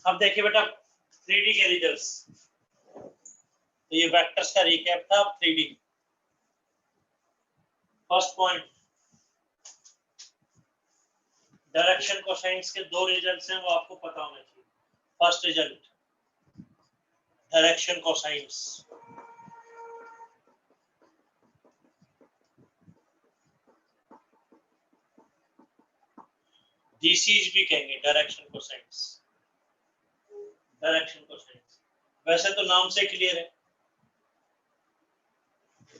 अब देखिए बेटा 3D के रिजल्ट्स। तो ये वेक्टर्स का रिकैप था। अब 3D। First point, direction cosines के दो रिजल्ट्स हैं, वो आपको पता होना चाहिए। First result, direction cosines. DCs भी कहेंगे डायरेक्शन कोसाइंस। डायरेक्शन कोसाइंस वैसे तो नाम से क्लियर है,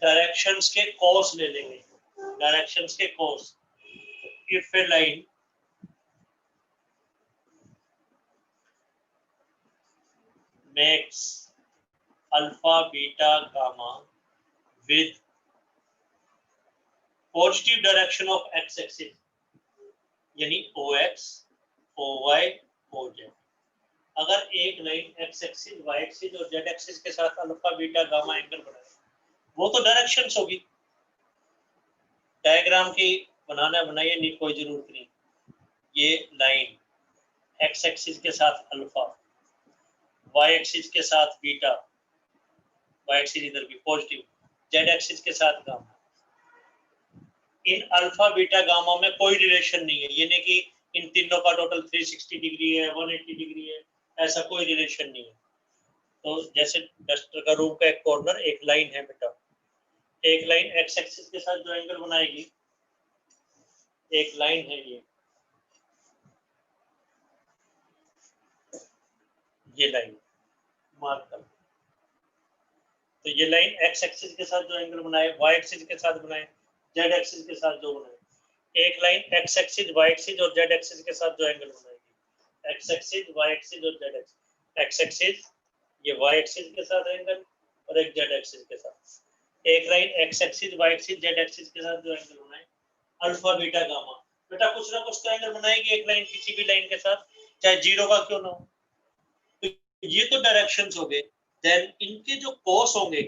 डायरेक्शंस के कोस ले लेंगे। डायरेक्शंस के cos, if a line makes alpha beta gamma with positive direction of x axis यानी ox oy oz। अगर एक line x axis y axis और z एक्सिस के साथ अल्फा बीटा गामा एंगल बनाए, वो तो डायरेक्शंस होगी। डायग्राम की बनाना बनाइए नहीं, कोई जरूरत नहीं। ये लाइन x एक्सिस के साथ अल्फा, y एक्सिस के साथ बीटा, y एक्सिस इधर भी पॉजिटिव, z एक्सिस के साथ गामा। इन अल्फा बीटा गामा में कोई रिलेशन नहीं है, यानी कि इन तीनों का टोटल 360 डिग्री है, 180 डिग्री है, ऐसा कोई रिलेशन नहीं है। तो जैसे डस्टर का रूम का एक कॉर्नर, एक लाइन है बेटा, एक लाइन एक्स एक्सिस के साथ जो एंगल बनाएगी, एक लाइन है ये लाइन मार्क कर। तो ये लाइन एक्स एक्सिस के साथ जो एंगल बनाए, वाई एक्सिस के साथ बनाए, जेड एक्सिस के साथ जो बनाए, एक line x axis Y axis और जेड एक्सिस के साथ जो एंगल बनाएगी, एक्स एक्सिस वाई एक्सिस और जेड एक्सिस, एक्स एक्सिस ये वाई एक्सिस के साथ एंगल और एक जेड एक्सिस के साथ, एक line x axis Y axis z axis के साथ जो एंगल बनाए, अल्फा बीटा गामा। बेटा कुछ ना कुछ तो एंगल बनाएगी एक लाइन किसी भी लाइन के साथ, चाहे जीरो का क्यों ना हो। तो ये तो डायरेक्शंस हो गए। देन इनके जो कोस होंगे,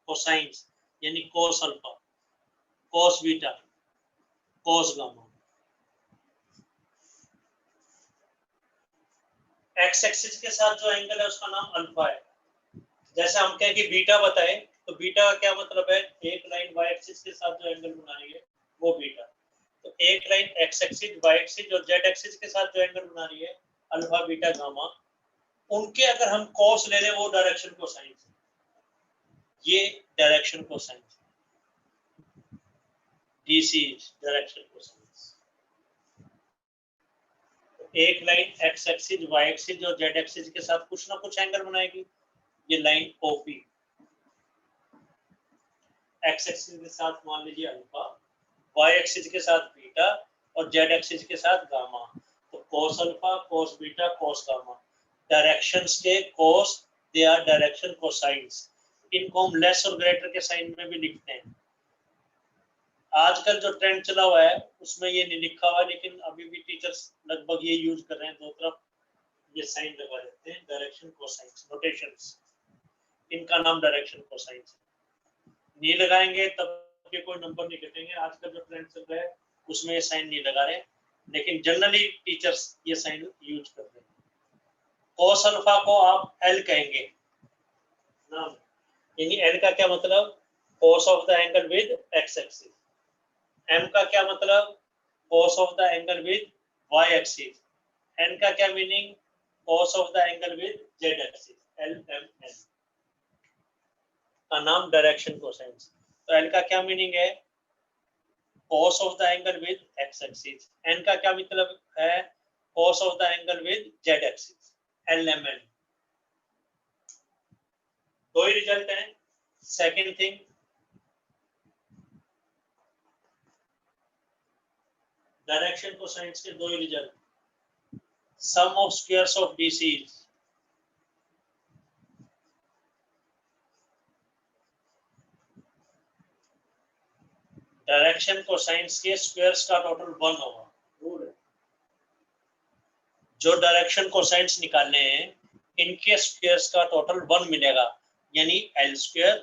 कोसाइंस यानी cos alpha, cos beta, cos gamma. X axis के साथ जो एंगल है उसका नाम अल्फा है। जैसे हम कहें कि बीटा बताए, तो बीटा का क्या मतलब है, एक लाइन वाई एक्सिस के साथ जो एंगल बना रही है वो बीटा। तो एक line x axis Y axis और जेड एक्सिस के साथ जो एंगल बना रही है अल्फा बीटा गामा, उनके अगर हम कोस ले लें वो डायरेक्शन कोसाइंस है। ये direction cosines, DC direction cosines. एक line x axis Y axis और जेड एक्सिस के साथ कुछ ना कुछ एंगल बनाएगी, ये लाइन ओपी। एक्स एक्सिस के साथ मान लीजिए अल्फा, वाई एक्सिस के साथ बीटा और जेड एक्सिस के साथ गामा। तो cos alpha, cos beta, cos gamma, directions के कोस, दे आर डायरेक्शन कोसाइंस। इनको हम लेस और ग्रेटर के साइन में भी लिखते हैं। आजकल जो ट्रेंड चला हुआ है उसमें ये नहीं लिखा हुआ, लेकिन अभी भी टीचर्स लगभग ये यूज कर रहे हैं, दो तरफ ये साइन लगा देते हैं, डायरेक्शन कोसाइंस नोटेशंस। इनका नाम डायरेक्शन कोसाइंस। नहीं लगाएंगे तब के कोई नंबर नहीं कटेंगे। आजकल जो ट्रेंड चल रहा है उसमें ये साइन नहीं लगा रहे, लेकिन जनरली टीचर्स ये साइन यूज कर रहे हैं। कोस अल्फा को आप एल कहेंगे ना, यानी एल का क्या मतलब, cos of the angle with x axis. M का क्या मतलब, cos of the angle with y axis. N का क्या meaning, cos of the angle with Z axis. L M n का नाम डायरेक्शन कोसाइंस। तो एल का क्या मीनिंग है, cos of the angle with x axis. N का क्या मतलब है, cos of the angle with Z axis. L M N. दो ही रिजल्ट है। सेकंड थिंग, डायरेक्शन कोसाइंस के दो ही result, sum of squares of DCs. Direction cosines के स्क्वायर्स का टोटल 1 होगा। रूल है, जो डायरेक्शन कोसाइंस निकालने हैं इनके स्क्वायर्स का टोटल 1 मिलेगा, यानी l square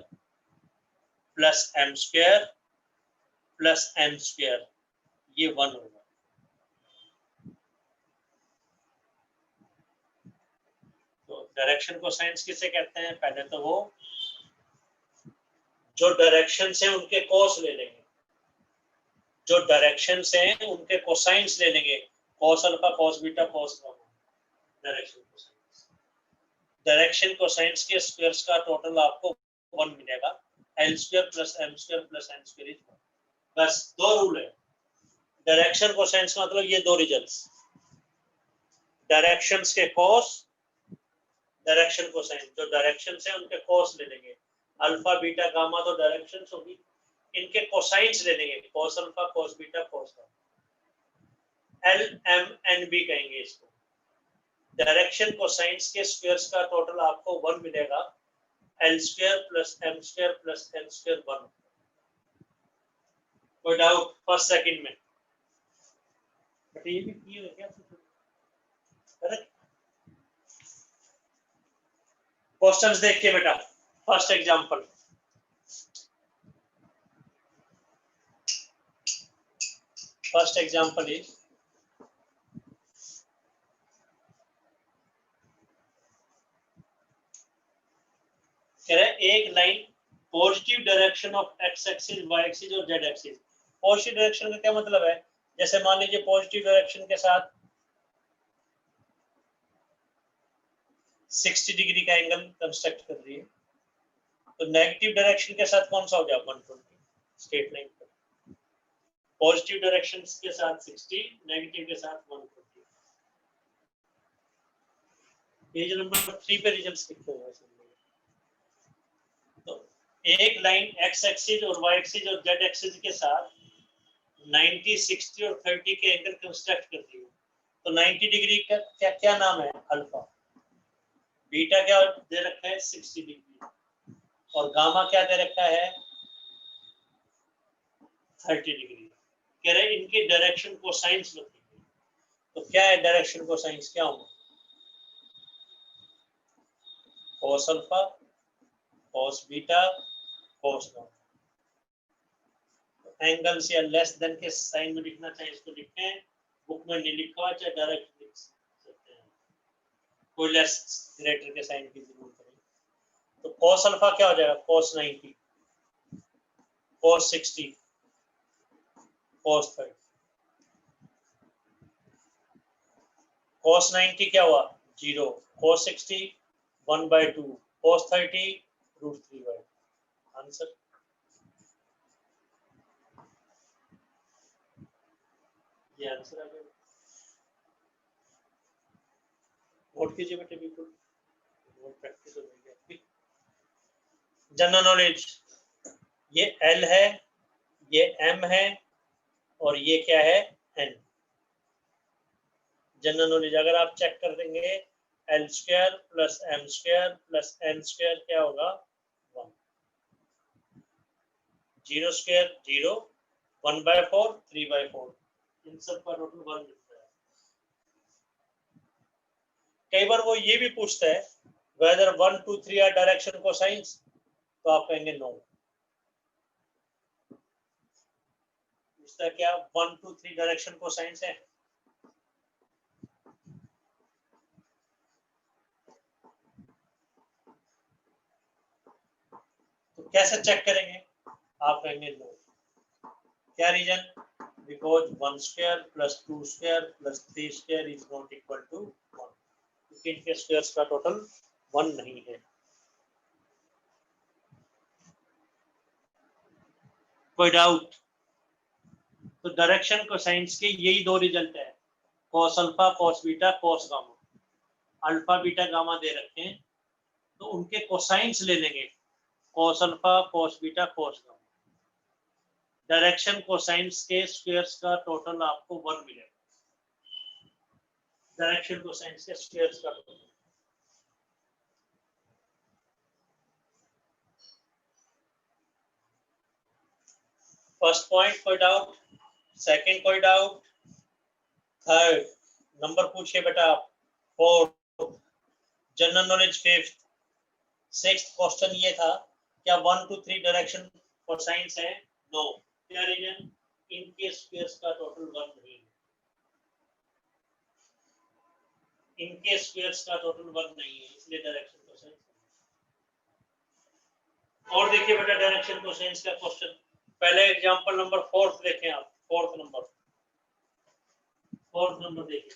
plus M square plus N square, ये 1 होगा। डायरेक्शन कोसाइंस किसे कहते हैं? पहले तो वो जो डायरेक्शन से उनके कोस ले लेंगे, जो डायरेक्शन से उनके कोसाइंस ले लेंगे, cos alpha, cos beta, cos gamma, direction cosines. Direction cosines के स्क्वायर्स का टोटल आपको 1 मिलेगा, l square plus m square plus n square is 1। बस दो रूल है डायरेक्शन कोसाइंस का, मतलब ये दो रिजल्ट्स, डायरेक्शंस के cos, डायरेक्शन कोसाइन, जो डायरेक्शन से उनके cos ले लेंगे, अल्फा बीटा गामा तो डायरेक्शंस होगी, इनके कोसाइंस ले लेंगे, cos alpha, cos beta, cos gamma, l m n b कहेंगे इसको। डायरेक्शन कोसाइंस के स्क्वायर्स का टोटल आपको 1 मिलेगा, l square plus m square plus n square 1। कोई डाउट फर्स्ट सेकंड में? बट ये भी क्लियर है क्या? करेक्ट। क्वेश्चंस देख के बेटा, first example, first example is कह रहे एक line positive direction of x axis, Y axis और जेड एक्सिस। पॉजिटिव डायरेक्शन का क्या मतलब है? जैसे मान लीजिए पॉजिटिव डायरेक्शन के साथ 60 डिग्री का एंगल कंस्ट्रक्ट कर रही है, तो नेगेटिव डायरेक्शन के साथ कौन सा हो गया? 120 स्ट्रेट लाइन पर। पॉजिटिव डायरेक्शन के साथ 60, नेगेटिव के साथ 120। पेज नंबर 3 पे रिजल्ट्स लिखे हुए हैं। तो एक लाइन एक्स एक्सिस और वाई एक्सिस और जेड एक्सिस के साथ 90, 60 और 30 के एंगल कंस्ट्रक्ट कर रही है, तो 90 डिग्री का क्या क्या नाम है? अल्फा। बीटा क्या दे रखा है? 60 डिग्री। और गामा क्या दे रखा है? 30 डिग्री। कह रहे इनके डायरेक्शन को साइंस बताइए, तो क्या है डायरेक्शन को साइंस? क्या होगा? cos alpha, cos beta, cos gamma. Angles या लेस देन के साइन में लिखना चाहिए, इसको लिखते हैं, बुक में नहीं लिखा हुआ, चाहे डायरेक्ट लिख सकते हैं, कोई लेस ग्रेटर के साइन की जरूरत नहीं। तो cos अल्फा क्या हो जाएगा? cos 90, cos 60, cos 30। cos 90 क्या हुआ? 0, cos 60 1/2, cos 30 √3/2। आंसर ये आंसर आ गया। नोट कीजिए बेटे, बिल्कुल नोट प्रैक्टिस हो जाएगी। जनरल नॉलेज, ये L है, ये M है और ये क्या है? N। जनरल नॉलेज अगर आप चेक कर देंगे, L square plus M square plus N square क्या होगा? 1। 0 स्क्वायर 0, 1/4 3/4, इन सब का टोटल 1 मिलता है। कई बार वो ये भी पूछता है whether 1 2 3 आर डायरेक्शन कोसाइंस, तो आप कहेंगे नो। पूछता है क्या 1 2 3 डायरेक्शन कोसाइंस है? तो कैसे चेक करेंगे? आप कहेंगे नो। क्या reason? Because 1 square plus 2 square plus 3 square is not equal to 1, क्योंकि इनके स्क्वायर्स का टोटल 1 नहीं है। कोई डाउट? तो डायरेक्शन कोसाइंस के यही दो रिजल्ट है, cos alpha, cos beta, cos gamma. Alpha beta gamma दे रखे हैं, तो उनके कोसाइंस ले लेंगे, cos alpha, cos beta, cos gamma. Direction cosines के स्क्वायर्स का टोटल आपको 1 मिलेगा, डायरेक्शन कोसाइंस के स्क्वायर्स का टोटल। फर्स्ट पॉइंट कोई डाउट? सेकंड कोई डाउट? थर्ड नंबर पूछिए बेटा आप। Fourth general knowledge. Fifth sixth question ये था, क्या 1 2 3 डायरेक्शन कोसाइंस है? नो। क्या रीजन? इनके स्क्वायर्स का टोटल 1 नहीं है, इनके स्क्वायर्स का टोटल 1 नहीं है, इसलिए डायरेक्शन कोसाइन। और देखिए बेटा डायरेक्शन कोसाइन का क्वेश्चन, पहले एग्जांपल नंबर 4 देखें आप, फोर्थ नंबर देखिए।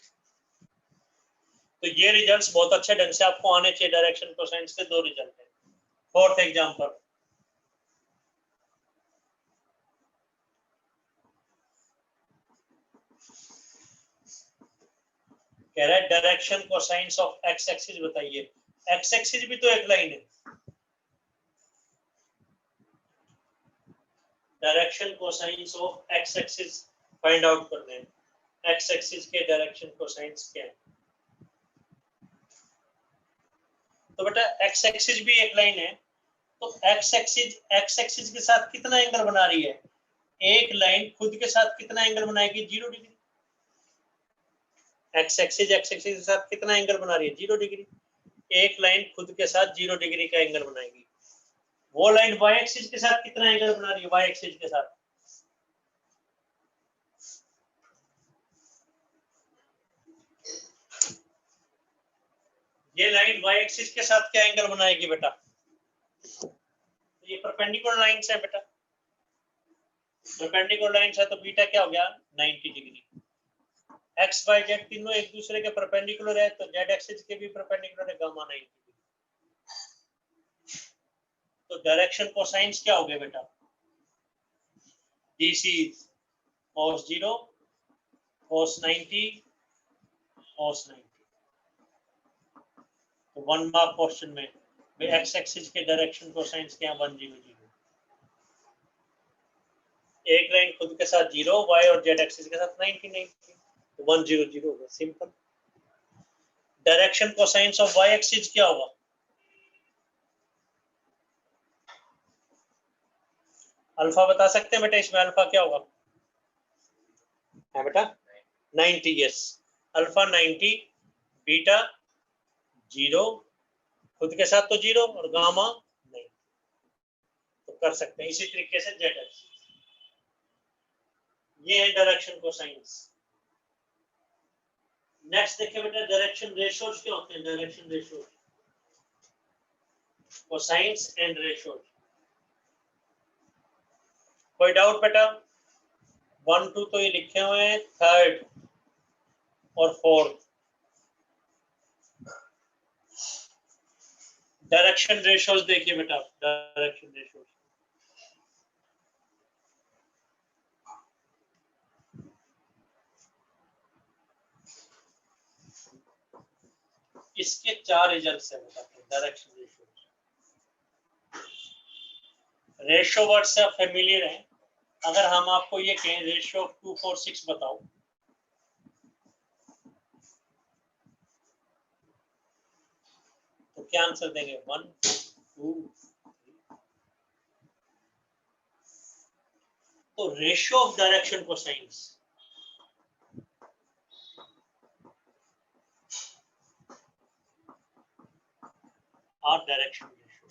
तो ये रिजल्ट्स बहुत अच्छे ढंग से आपको आने चाहिए, डायरेक्शन कोसाइन के 2 रिजल्ट हैं। फोर्थ एग्जांपल, कह रहा है direction cosines of x axis बताइए। एक्स एक्सिस भी तो एक लाइन है, direction cosines of x axis find out करने हैं। एक्स एक्सिस के डायरेक्शन कोसाइन्स क्या है? तो बेटा एक्स एक्सिस भी एक लाइन है, तो एक्स एक्सिस के साथ कितना एंगल बना रही है? एक लाइन खुद के साथ कितना एंगल बनाएगी? 0 डिग्री। एक्स एक्सिस के साथ कितना एंगल बना रही है? 0 डिग्री। एक लाइन खुद के साथ 0 डिग्री का एंगल बनाएगी। वो लाइन वाई एक्सिस के साथ कितना एंगल बना रही है? वाई एक्सिस के साथ ये लाइन वाई एक्सिस के साथ क्या एंगल बनाएगी बेटा? ये परपेंडिकुलर लाइंस है बेटा, परपेंडिकुलर लाइंस है तो बीटा क्या हो गया? 90 डिग्री। एक्स वाई जेड तीनों एक दूसरे के परपेंडिकुलर है, तो जेड एक्सिस के भी परपेंडिकुलर है, गामा 90 डिग्री। तो डायरेक्शन कोसाइन्स क्या हो गए बेटा? DC cos 0, cos 90, cos 90। तो 1 मार्क क्वेश्चन में एक्स एक्सिस के डायरेक्शन कोसाइन्स क्या? 1 0 0। एक लाइन खुद के साथ 0, वाई और जेड एक्सिस के साथ 90 90, तो 1 0 0 होगा, simple. Direction cosines of y axis क्या होगा? अल्फा बता सकते हैं बेटा इसमें? अल्फा क्या होगा? है बेटा 90, यस। अल्फा 90, बीटा 0, खुद के साथ तो 0 और गामा नहीं, तो कर सकते हैं इसी तरीके से जेड एक्सिस। ये है डायरेक्शन कोसाइन्स। नेक्स्ट देखिए बेटा डायरेक्शन रेशियोज क्या होते हैं? Direction ratios, cosines and ratios. कोई डाउट बेटा? 1 2 तो ये लिखे हुए हैं, थर्ड और फोर्थ। डायरेक्शन रेशियोज देखिए बेटा, डायरेक्शन रेशियोज इसके 4 रिजल्ट्स हैं बेटा। डायरेक्शन रेशियोज, रेशियो वर्ड से आप फेमिलियर हैं। अगर हम आपको ये कहें रेशियो ऑफ 2 4 6 बताओ, तो क्या आंसर देंगे? 1 2 3। तो रेशियो ऑफ डायरेक्शन कोसाइन्स, और डायरेक्शन रेशियो,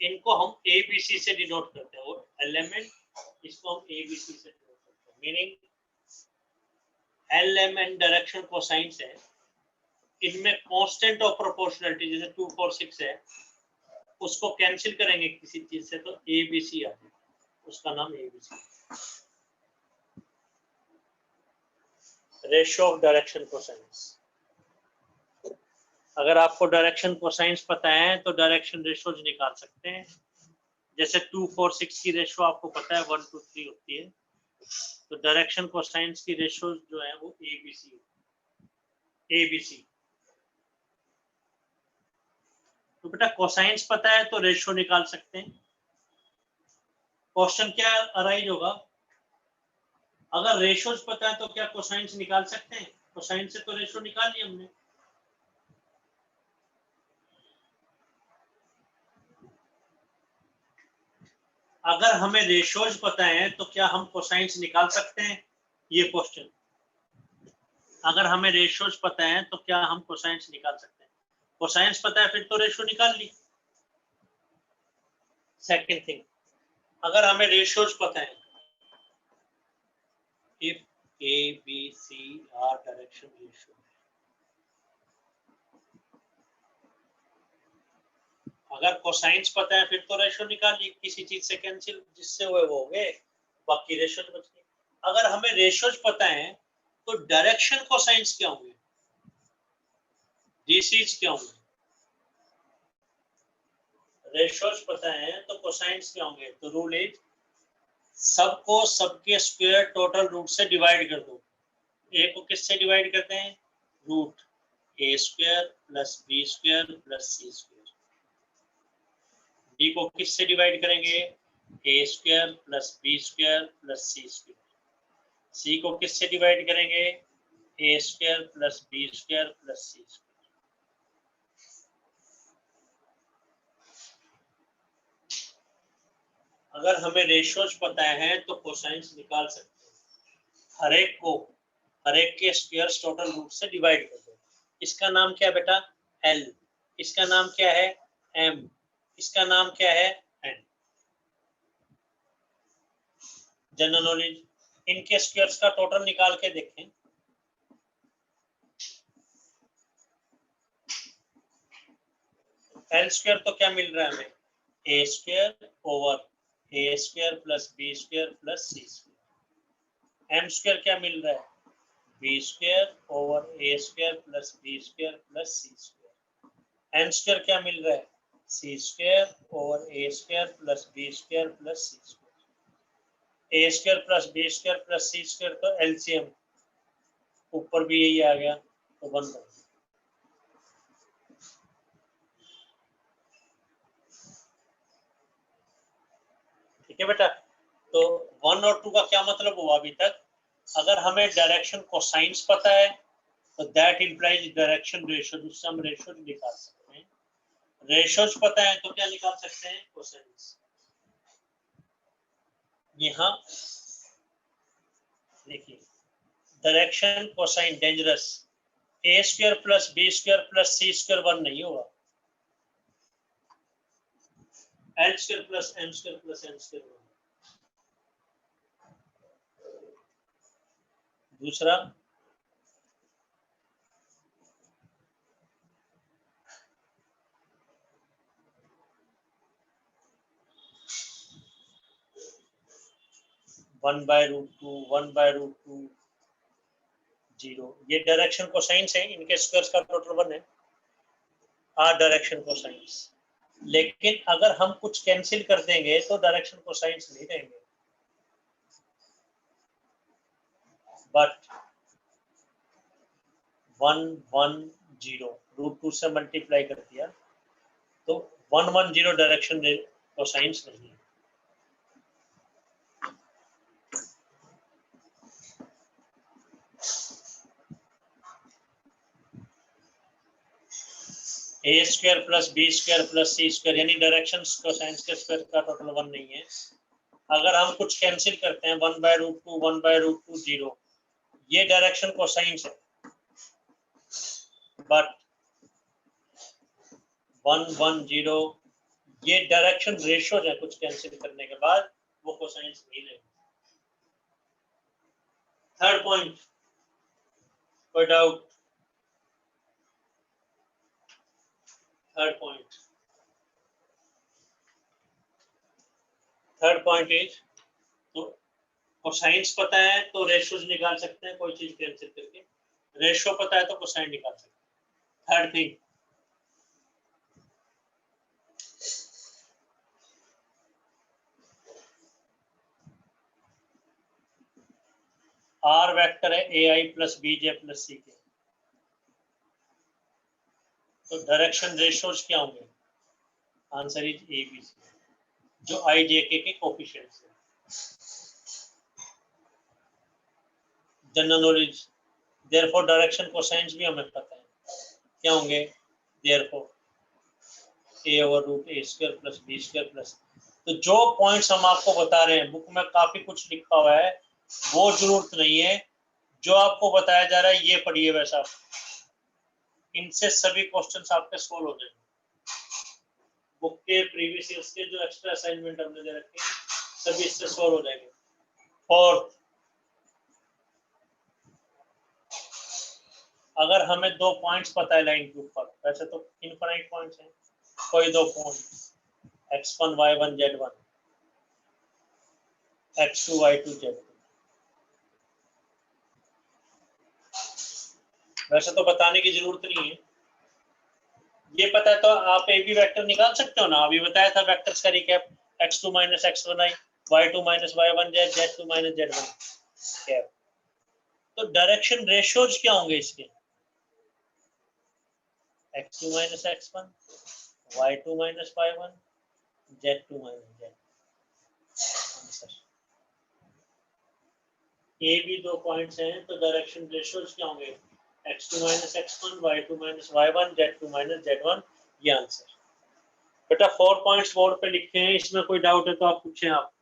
इनको हम ABC से डिनोट करते हैं, और एलिमेंट इसको हम ABC से डिनोट करते हैं। मीनिंग एलिमेंट डायरेक्शन कोसाइन्स है, इनमें कांस्टेंट ऑफ प्रोपोर्शनलिटी जैसे 2 4 6 है, उसको कैंसिल करेंगे किसी चीज से तो ABC आ जाएगा, उसका नाम ABC। Ratio of direction cosines. अगर आपको डायरेक्शन कोसाइन्स पता है तो डायरेक्शन रेशियोज निकाल सकते हैं। जैसे 2 4 6 की रेशियो आपको पता है 1 2 3 होती है, तो डायरेक्शन कोसाइन्स की रेशियोज जो है वो ABC। तो बेटा कोसाइन्स पता है तो रेशियो निकाल सकते हैं। क्वेश्चन क्या अराइज होगा? अगर रेशियोज पता है तो क्या कोसाइन्स निकाल सकते हैं? कोसाइन्स से तो रेशियो निकाल लिया हमने। अगर हमें रेशियोज पता है तो क्या हम कोसाइन्स निकाल सकते हैं? ये क्वेश्चन, अगर हमें रेशियोज पता है तो क्या हम कोसाइन्स निकाल सकते हैं? कोसाइन्स पता है फिर तो रेशियो निकाल ली। सेकंड थिंग, अगर हमें रेशियोज पता है, if A B C are direction ratio, अगर कोसाइंस पता है फिर तो रेशियो निकाल ली, किसी चीज से कैंसिल जिससे हुए वो हो गए, बाकी रेशियो बच गए। अगर हमें रेशियोज पता है तो डायरेक्शन कोसाइंस क्या होंगे, डीसीज क्या होंगे। रेशियोज पता है तो कोसाइंस क्या होंगे, तो रूल इज सबको सबके स्क्वायर टोटल रूट से डिवाइड कर दो। ए को किससे डिवाइड करते हैं, root A square plus B square plus C square. B को किससे डिवाइड करेंगे, A square plus B square plus C square. C को किससे डिवाइड करेंगे, A square plus B square plus C square. अगर हमें रेशियोज पता है तो कोसाइंस निकाल सकते हैं। हर एक के स्क्वायर्स टोटल रूट से डिवाइड कर दो। इसका नाम क्या है बेटा, एल, इसका नाम क्या है, एम, इसका नाम क्या है, एन। जनरल नॉलेज, इनके स्क्वायर्स का टोटल निकाल के देखें। एल स्क्वायर तो क्या मिल रहा है हमें, A square over A square plus B square plus C square. M square क्या मिल रहा है, B square over A square plus B square plus C square. N square क्या मिल रहा है, C square over A square plus B square plus C square. A square plus B square plus C square तो LCM, ऊपर भी यही आ गया तो बन गया। ठीक है बेटा, तो 1 और 2 का क्या मतलब हुआ अभी तक, अगर हमें डायरेक्शन कोसाइंस पता है तो दैट इंप्लाइज डायरेक्शन रेशियो, उससे हम रेशियो निकाल सकते हैं। रेशियोज पता है तो क्या निकाल सकते हैं, कोसाइंस। यहाँ देखिए, direction cosine dangerous, A square plus B square plus C square 1 नहीं होगा, L square plus M square plus N square 1। दूसरा, वन बाय रूट टू 0, ये डायरेक्शन कोसाइंस है, इनके स्क्वायर्स का टोटल 1 है, डायरेक्शन कोसाइंस। लेकिन अगर हम कुछ कैंसिल कर देंगे तो डायरेक्शन कोसाइंस नहीं रहेंगे, बट 110 रूट 2 से मल्टीप्लाई कर दिया तो 110 डायरेक्शन कोसाइंस नहीं है। A square plus B square plus C square यानी डायरेक्शन कोसाइंस के स्क्वायर का टोटल 1 नहीं है। अगर हम कुछ कैंसिल करते हैं 1/√2 0, ये डायरेक्शन कोसाइंस है, बट 110 ये डायरेक्शन रेशियो है, कुछ कैंसिल करने के बाद वो कोसाइंस नहीं रहेगा। थर्ड पॉइंट, कोई डाउट, थर्ड पॉइंट इज, तो कोसाइंस पता है तो रेशियोज निकाल सकते हैं, कोई चीज कैंसिल करके। रेशियो पता है तो कोसाइन निकाल सकते हैं। थर्ड थिंग, आर वेक्टर है A I plus B J plus C K, तो डायरेक्शन रेशियोज क्या होंगे, answer is A B C, जो आई जे के कोफिशिएंट्स है। General knowledge, therefore direction cosines भी हमें पता है, क्या होंगे, therefore A over root A square plus B square plus. तो जो पॉइंट्स हम आपको बता रहे हैं, बुक में काफी कुछ लिखा हुआ है, वो जरूरत नहीं है, जो आपको बताया जा रहा है ये पढ़िए वैसा, इनसे सभी क्वेश्चंस आपके सोल्व हो जाएंगे। बुक के प्रीवियस ईयर्स के जो एक्स्ट्रा असाइनमेंट हमने दे रखे हैं सभी इससे सोल्व हो जाएंगे। फोर्थ, अगर हमें 2 पॉइंट्स पता है लाइन के ऊपर, वैसे तो इनफाइनाइट पॉइंट्स हैं, कोई दो point x1 y1 z1 x2 y2 z2। वैसे तो बताने की जरूरत नहीं है, ये पता है तो आप ए बी वेक्टर निकाल सकते हो ना। अभी बताया था वेक्टर्स का recap, x2 minus x1 i, y2 minus y1 z, z2 minus z1 cap. तो डायरेक्शन रेशियोज क्या होंगे इसके? x2 minus x1, y2 minus y1, z2 minus z। Answer A B दो पॉइंट्स हैं तो डायरेक्शन रेशियोज क्या होंगे? x2 minus x1, y2 minus y1, z2 minus z1। ये आंसर। बेटा 4 पॉइंट्स बोर्ड पे लिखे हैं, इसमें कोई डाउट है तो आप पूछें। आप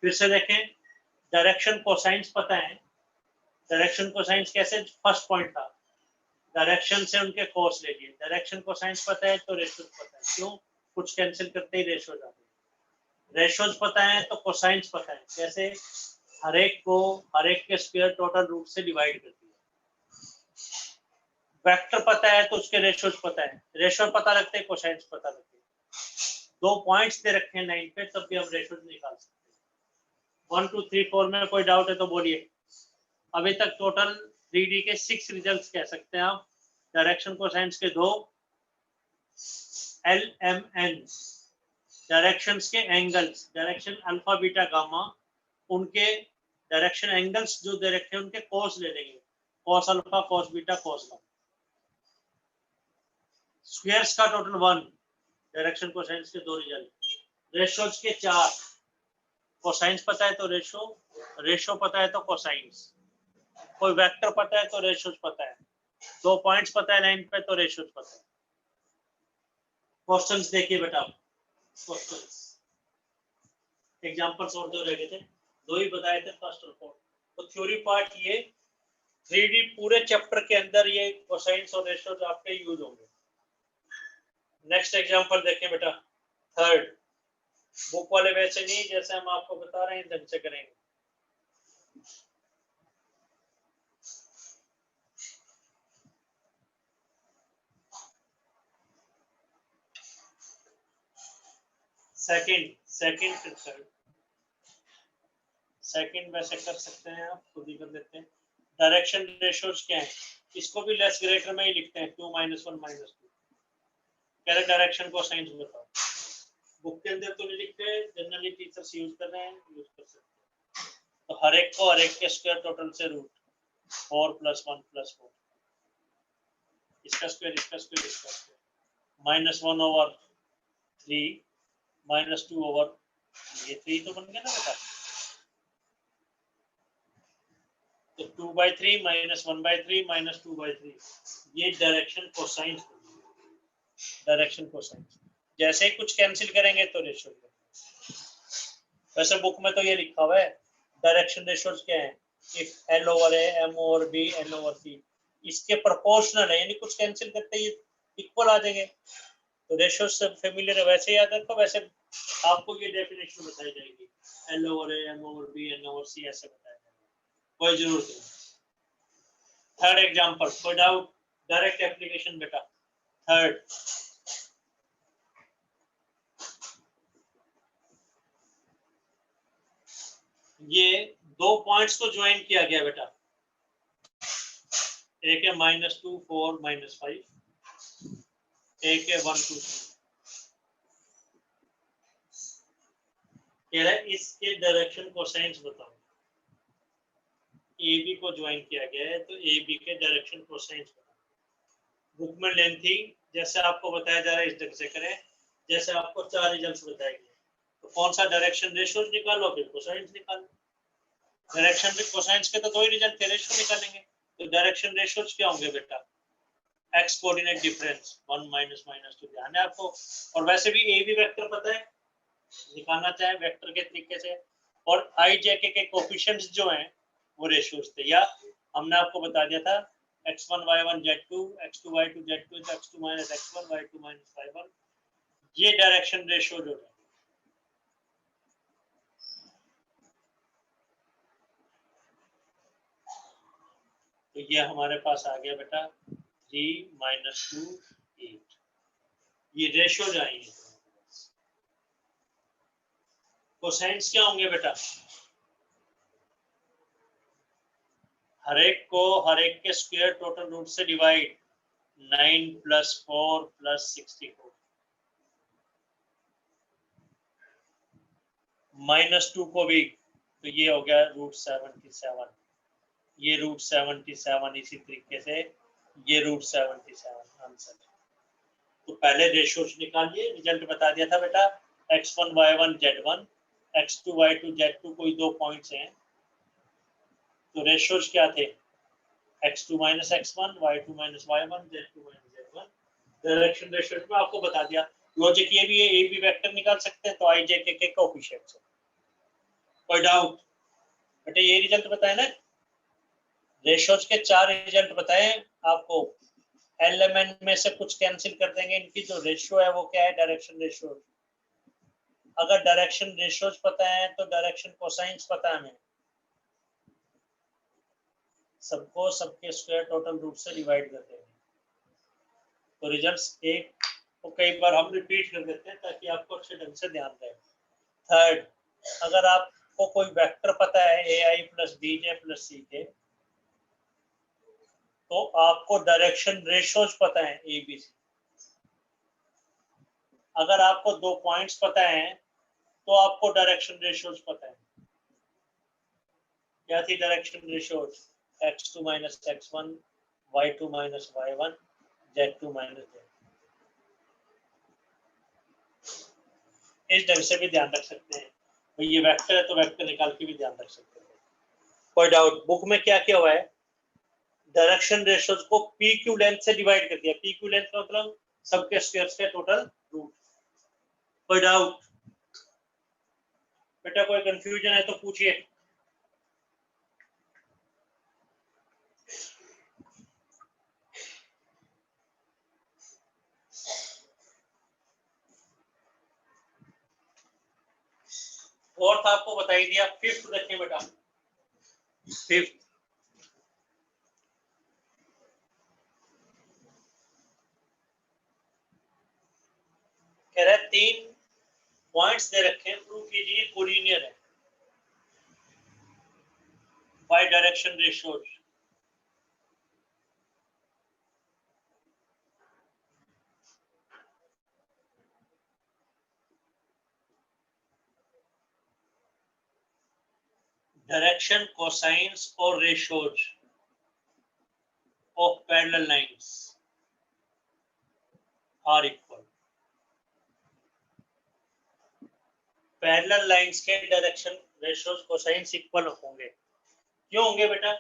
फिर से देखें, डायरेक्शन कोसाइंस पता है। डायरेक्शन कोसाइंस कैसे? फर्स्ट पॉइंट था, डायरेक्शन से उनके कोस ले लिए। डायरेक्शन कोसाइंस पता है तो रेशियोज पता है। क्यों? कुछ कैंसिल करते ही रेशियोज आते हैं। रेशियोज पता है तो कोसाइंस पता है। कैसे? हर एक के स्क्वायर टोटल रूट से डिवाइड करती है। वेक्टर पता है तो उसके रेशियोज पता है। रेशियो पता रखते हैं, कोसाइंस पता रखते हैं। 2 पॉइंट्स दे रखे हैं लाइन पे, तब भी हम रेशियोज निकाल सकते हैं। 1 2 3 4 में कोई डाउट है तो बोलिए। अभी तक टोटल 3D के 6 रिजल्ट्स कह सकते हैं आप। डायरेक्शन कोसाइंस के 2, LMN डायरेक्शंस के angles, direction alpha beta gamma, उनके डायरेक्शन एंगल्स जो दे रखे हैं उनके कोस ले लेंगे। Cos alpha, cos beta, cos gamma. Squares का टोटल 1, डायरेक्शन कोसाइंस के 2 रिजल्ट। रेशियोज के 4, कोसाइंस पता है तो रेशियो, रेशियो पता है तो कोसाइंस। कोई वेक्टर पता है तो रेशियोज पता है। 2 पॉइंट्स पता है लाइन पे तो रेशियोज पता है। क्वेश्चंस देखिए बेटा, क्वेश्चंस एग्जांपल्स और दो रह गए थे, 2 ही बताए थे, फर्स्ट और फोर्थ। तो थ्योरी पार्ट ये 3D पूरे चैप्टर के अंदर ये कोसाइंस और रेशियोज आपके यूज होंगे। नेक्स्ट एग्जांपल देखें बेटा, थर्ड। बुक वाले वैसे नहीं, जैसे हम आपको बता रहे हैं ढंग से करेंगे। सेकंड वैसे कर सकते हैं, आप खुद ही कर देते हैं। डायरेक्शन रेशियोज क्या है? इसको भी लेस ग्रेटर में ही लिखते हैं, 2 -1 -2। कह रहे डायरेक्शन को साइंस बताओ। बुक के अंदर तो नहीं लिखते, जनरली टीचर्स यूज कर रहे हैं, यूज कर सकते हैं। तो हर एक के स्क्वायर टोटल से रूट 4 + 1 + 4, इसका स्क्वायर, इसका स्क्वायर, इसका स्क्वायर, -1/3 -2/, ये 3 तो बन गया ना बेटा। तो 2/3 -1/3 -2/3, ये डायरेक्शन कोसाइंस। डायरेक्शन कोसाइंस जैसे ही कुछ कैंसिल करेंगे तो रेशियो। वैसे बुक में तो ये लिखा हुआ है डायरेक्शन रेशियोज क्या है? इफ L/A, M/B, N/C इसके प्रोपोर्शनल है, यानी कुछ कैंसिल करते ही इक्वल आ जाएंगे। तो रेशियो से फेमिलियर है, वैसे याद रखो। वैसे आपको ये डेफिनेशन बताई जाएगी, L/A, M/B, N/C ऐसे बताया जाएगा, कोई जरूरत नहीं। थर्ड एग्जांपल, कोई डाउट? डायरेक्ट एप्लीकेशन बेटा। थर्ड, ये 2 पॉइंट्स को ज्वाइन किया गया बेटा। एक है -2 4 -5, एक है 1 2 3। कह रहा है इसके डायरेक्शन कोसाइंस बताओ। AB को ज्वाइन किया गया है तो AB के डायरेक्शन कोसाइंस बताओ। बुक में लेंथी, जैसे आपको बताया जा रहा है इस ढंग से करें, जैसे आपको 4 रिजल्ट्स बताए गए। तो कौन सा डायरेक्शन रेशियोज निकालो, फिर कोसाइंस निकालो। डायरेक्शन कोसाइंस के तो 2 ही रिजल्ट थे, रेशियो निकालेंगे। तो डायरेक्शन रेशियोज क्या होंगे बेटा? x कोऑर्डिनेट डिफरेंस 1 -2 ध्यान है आपको। और वैसे भी ए बी वेक्टर पता है, निकालना चाहे वेक्टर के तरीके से। और i j के कोफिशिएंट्स जो हैं वो रेशियोज थे, या हमने आपको बता दिया था x1 y1 z2, x2 y2 z2, x2 - x1 y2 - y1, ये डायरेक्शन रेशियो जो है। तो ये हमारे पास आ गया बेटा 3 - 2 8। ये रेशियो आएंगे। कोसाइंस क्या होंगे बेटा? हर एक के स्क्वायर टोटल रूट से डिवाइड 9 + 4 + 64 -2 को भी, तो ये हो गया √77, ये √77, इसी तरीके से ये √77 आंसर। तो पहले रेशियोज निकालिए, रिजल्ट बता दिया था बेटा x1 y1 z1 x2 y2 z2 कोई दो पॉइंट्स हैं, तो रेशियोज क्या थे? x2 - x1 y2 - y1 z2 - z1। Direction ratios में आपको बता दिया। लॉजिक ये भी है, ए बी वेक्टर निकाल सकते हैं, तो i j k कोएफिशिएंट्स। कोई डाउट? बेटा ये रिजल्ट बताए ना, रेशियोज के 4 रिजल्ट बताए आपको। एलिमेंट में से कुछ कैंसिल कर देंगे, इनकी जो रेशियो है वो क्या है? Direction ratio. अगर डायरेक्शन रेशियोज पता है तो डायरेक्शन कोसाइंस पता है हमें। सबको सबके स्क्वायर टोटल रूट से डिवाइड कर देंगे, तो रिजल्ट्स एक को कई बार हम रिपीट कर देते हैं ताकि आपको अच्छे ढंग से ध्यान रहे। थर्ड, अगर आपको कोई वेक्टर पता है ai + bj + ck, तो आपको डायरेक्शन रेशियोज पता है ए बी सी। अगर आपको दो पॉइंट्स पता है तो आपको डायरेक्शन रेशियोज पता है। क्या थी direction ratios? x2 - x1 y2 - y1 z2 - z। इस ढंग से भी ध्यान रख सकते हैं। भाई ये वेक्टर है तो वेक्टर निकाल के भी ध्यान रख सकते हैं। कोई डाउट? बुक में क्या क्या हुआ है? डायरेक्शन रेशियोज को पी क्यू लेंथ से डिवाइड कर दिया। पी क्यू लेंथ का मतलब सबके स्क्वायर्स के टोटल रूट। कोई डाउट? बेटा कोई कंफ्यूजन है तो पूछिए। फोर्थ आपको बता ही दिया। फिफ्थ देखिए बेटा, फिफ्थ कह रहा है 3 पॉइंट्स दे रखे हैं, प्रूव कीजिए कोलिनियर है by direction ratios. Direction cosines और ratios of parallel lines are equal. Parallel lines के डायरेक्शन रेशियोज कोसाइंस इक्वल होंगे। क्यों होंगे बेटा?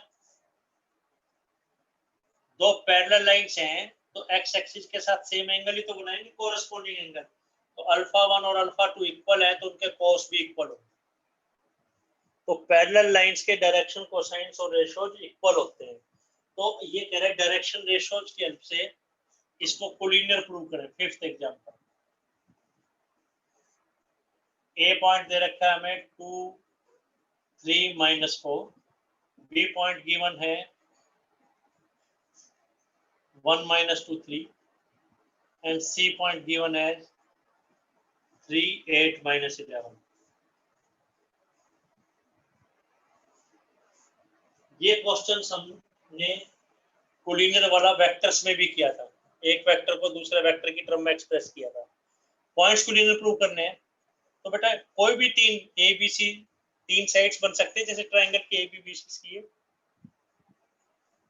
दो पैरेलल लाइंस हैं तो एक्स एक्सिस के साथ सेम एंगल ही तो बनाएंगे, कोरस्पोंडिंग एंगल। तो α1 और α2 इक्वल है तो उनके कॉस भी इक्वल होंगे। तो पैरेलल लाइंस के डायरेक्शन कोसाइंस और रेशियोज इक्वल होते हैं। तो ये कह रहे हैं डायरेक्शन रेशियोज की हेल्प से इसको कोलिनियर प्रूव करें। फिफ्थ एग्जांपल, ए पॉइंट दे रखा है हमें 2 3 - 4, बी पॉइंट गिवन है 1 - 2 3 and C point given as 3 8 - 11। ये क्वेश्चन हमने कोलिनियर वाला वेक्टर्स में भी किया था। एक वेक्टर को दूसरे वेक्टर की टर्म में एक्सप्रेस किया था। पॉइंट्स कोलिनियर प्रूव करने हैं तो बेटा कोई भी तीन ए बी सी तीन साइड्स बन सकते हैं, जैसे ट्रायंगल के ए बी बी सी की है।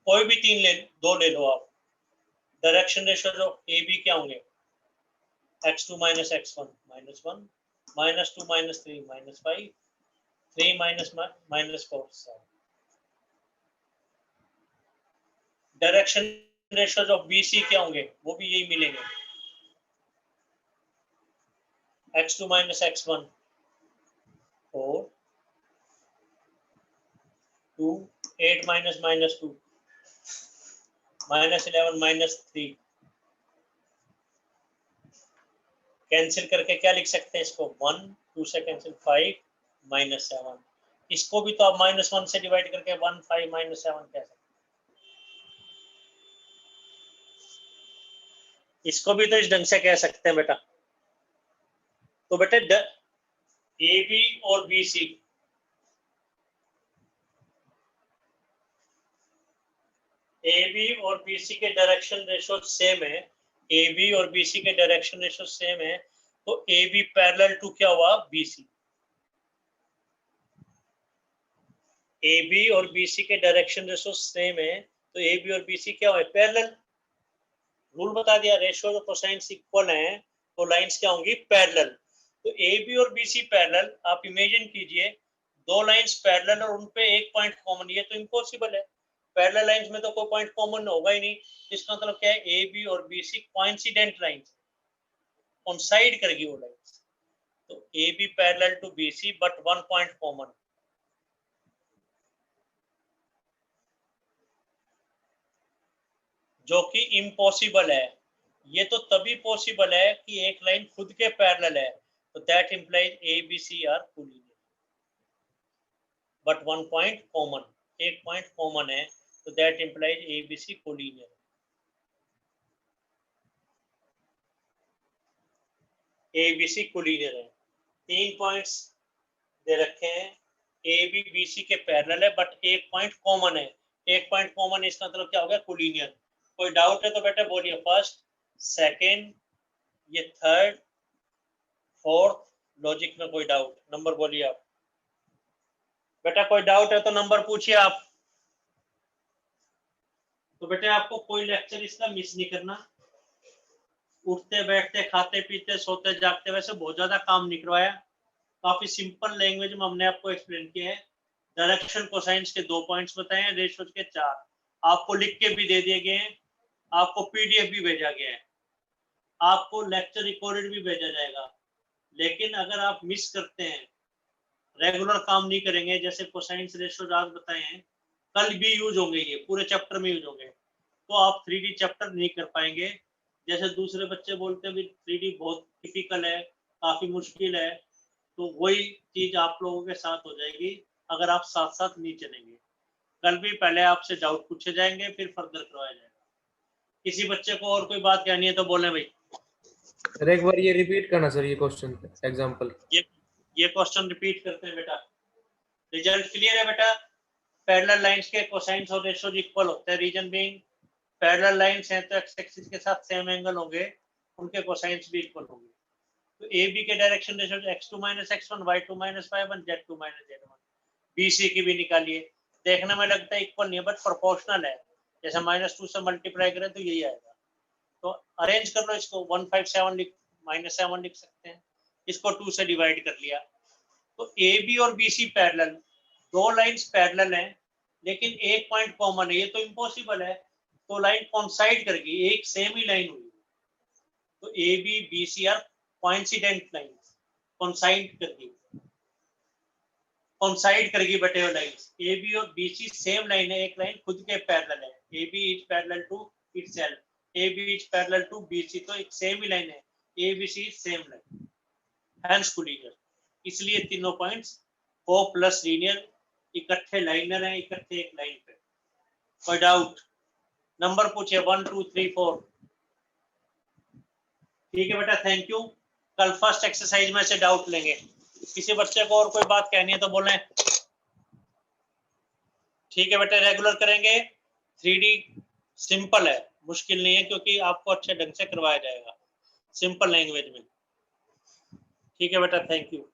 कोई भी तीन दो ले लो आप। Direction ratio of A B क्या होंगे? x2 - x1 -1 -2 - 3 -5 3 - 4 7। Direction ratios of BC क्या होंगे? वो भी यही मिलेंगे। x2 - x1 4 2 8 - -2 -11 - 3। कैंसिल करके क्या लिख सकते हैं इसको? 1 2 से कैंसिल 5 - 7। इसको भी तो आप -1 से डिवाइड करके 1 5 - 7 कह सकते हैं। इसको भी तो इस ढंग से कह सकते हैं बेटा। तो बेटे ए बी और बी सी, ए बी और बी सी के डायरेक्शन रेशो सेम है, ए बी और बी सी के डायरेक्शन रेशो सेम है, तो ए बी पैरेलल टू क्या हुआ, बी सी। ए बी और बी सी के डायरेक्शन रेशो सेम है, तो ए बी और बी सी क्या हुआ, पैरेलल। रूल बता दिया, रेशियो जो कोसाइंस इक्वल है तो लाइंस क्या होंगी, पैरेलल। तो ए बी और बी सी पैरेलल, आप इमेजिन कीजिए दो लाइंस पैरेलल और उनपे एक पॉइंट कॉमन, ये तो इम्पॉसिबल है, पैरेलल लाइंस में तो कोई पॉइंट कॉमन होगा ही नहीं। इसका मतलब क्या है, ए बी और B C coincident lines, coincide करेगी वो लाइंस। तो A B parallel to B C but one point common, जो कि इम्पॉसिबल है। ये तो तभी पॉसिबल है कि एक लाइन खुद के पैरेलल है, तो that implies A B C are collinear, but one point common, एक पॉइंट कॉमन है, तो that implies A B C collinear. A B C collinear है। 3 पॉइंट्स दे रखे हैं, ए बी बी सी के पैरेलल है बट एक पॉइंट कॉमन है, एक पॉइंट कॉमन, इसका मतलब क्या हो गया, कोलिनियर। कोई डाउट है तो बेटा बोलिए, फर्स्ट, सेकंड, ये थर्ड, फोर्थ, लॉजिक में कोई डाउट, नंबर बोलिए आप। बेटा कोई डाउट है तो नंबर पूछिए आप। तो बेटा आपको कोई लेक्चर इसका मिस नहीं करना, उठते बैठते खाते पीते सोते जागते, वैसे बहुत ज्यादा काम नहीं करवाया, काफी सिंपल लैंग्वेज में हमने आपको एक्सप्लेन किया है। डायरेक्शन कोसाइंस के 2 पॉइंट्स बताए हैं, रेशियोज के 4 आपको लिख के भी दे दिए गए हैं, आपको पीडीएफ भी भेजा गया है, आपको लेक्चर रिकॉर्डेड भी भेजा जाएगा। लेकिन अगर आप मिस करते हैं, रेगुलर काम नहीं करेंगे, जैसे कोसाइंस रेशियोज आज बताए हैं, कल भी यूज होंगे, ये पूरे चैप्टर में यूज होंगे, तो आप 3D चैप्टर नहीं कर पाएंगे। जैसे दूसरे बच्चे बोलते हैं भी 3D बहुत टिपिकल है, काफी मुश्किल है, तो वही चीज आप लोगों के साथ हो जाएगी अगर आप साथ साथ नहीं चलेंगे। कल भी पहले आपसे डाउट पूछे जाएंगे, फिर फर्दर करवाया जाएगा। किसी बच्चे को और कोई बात कहनी है तो बोले भाई। सर एक बार ये रिपीट करना सर, ये क्वेश्चन एग्जांपल। ये क्वेश्चन रिपीट करते हैं बेटा। रिजल्ट क्लियर है बेटा? पैरेलल लाइंस के कोसाइंस और रेशियोज इक्वल होते हैं, रीजन बीइंग पैरेलल लाइंस हैं तो एक्स एक्सिस के साथ सेम एंगल होंगे, उनके कोसाइंस भी इक्वल होंगे। तो ए बी के direction ratio x2 - x1, y2 - y1, z2 - z1, B C की भी निकालिए। देखने में लगता है इक्वल नहीं है बट प्रोपोर्शनल है, जैसे -2 से मल्टीप्लाई करें तो यही आएगा। तो अरेंज कर लो इसको, 157 लिख -7 लिख सकते हैं, इसको 2 से डिवाइड कर लिया। तो ए बी और बी सी पैरेलल, दो लाइंस पैरेलल हैं लेकिन एक पॉइंट कॉमन है, ये तो इम्पॉसिबल है, तो लाइन कोइंसाइड करेगी, एक सेम ही लाइन हुई, तो A B B C are coincident lines, coincide करेगी, कोइंसाइड करेगी बटे हुए लाइंस। ए बी और बी सी सेम लाइन है, एक लाइन खुद के पैरेलल है, A B is parallel to itself, A B is parallel to B C, तो एक सेम ही लाइन है, A B C same line, hence collinear. इसलिए तीनों पॉइंट्स को प्लस लीनियर, इकट्ठे लाइनर हैं, इकट्ठे एक लाइन पे। कोई डाउट? नंबर पूछिए 1 2 3 4। ठीक है बेटा, थैंक यू। कल फर्स्ट एक्सरसाइज में से डाउट लेंगे। किसी बच्चे को और कोई बात कहनी है तो बोलें। ठीक है बेटा, रेगुलर करेंगे। 3D सिंपल है, मुश्किल नहीं है, क्योंकि आपको अच्छे ढंग से करवाया जाएगा सिंपल लैंग्वेज में। ठीक है बेटा, थैंक यू।